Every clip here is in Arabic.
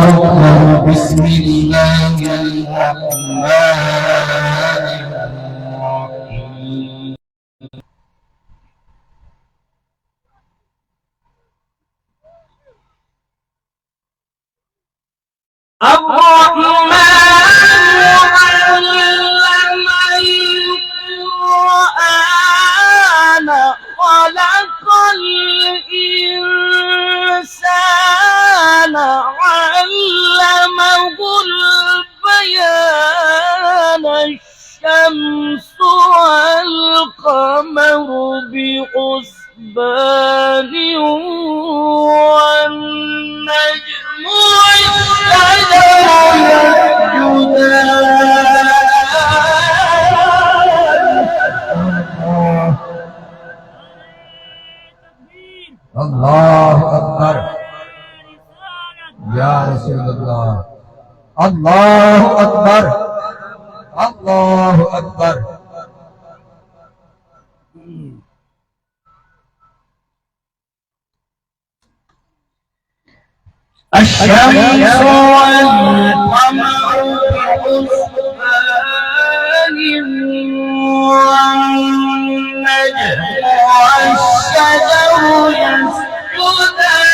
أكبر. بسم الله الرحمن الرحيم. الرحمن علم القرآن خلق الإنسان علمه البيان. الشمس والقمر بحسبان والنجم والشجر يسجدان. الله أكبر يا رسول الله. الله أكبر. الله أكبر. الشمس والقمر بحسبان والنجم والشجر يسجدان.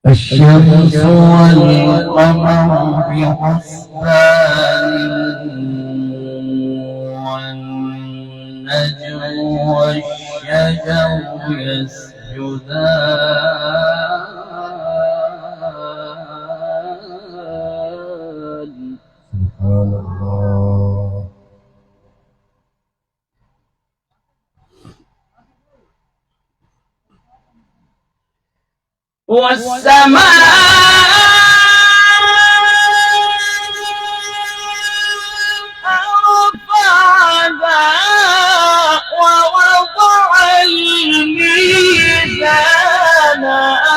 الشمس والقمر بحسبان والنجم والشجر يسجدان. سبحان الله. والسماء رفعها ووضع الميزان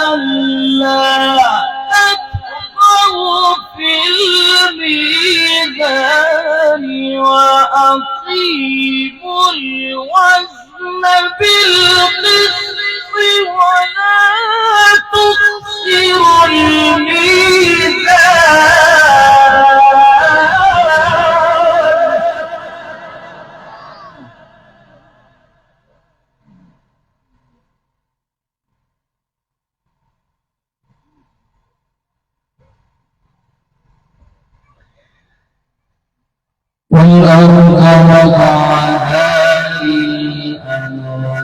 ألا تطغوا في الميزان وأقيموا الوزن بالقسط ولا تخسروا الميزان. والأرض وضعها للأنام.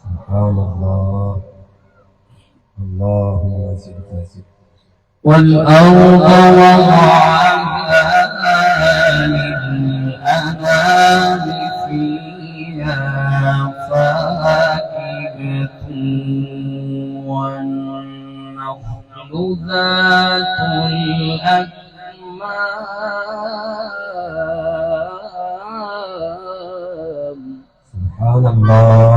سبحان الله. اللهم زد. والأرض وضعها للأنام فيها فاكهة والنخل ذات الأكمام. سبحان الله.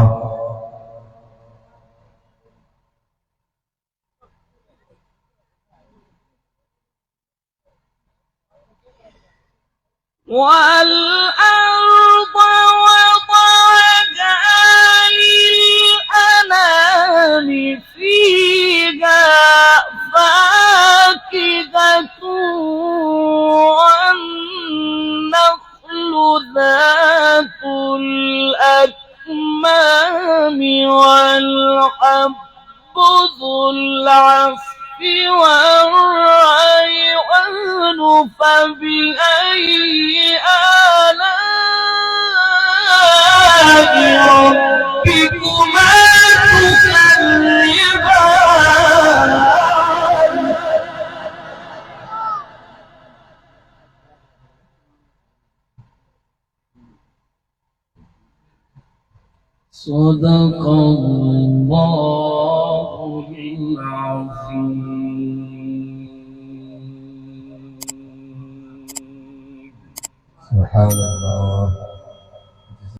والأرض وضعها للأنام فيها فاكهة والنخل ذات الأكمام والحب ذو العصف والريحان. فبأي آلاء ربكما تكذبان. صدق الله العظيم. سبحان الله.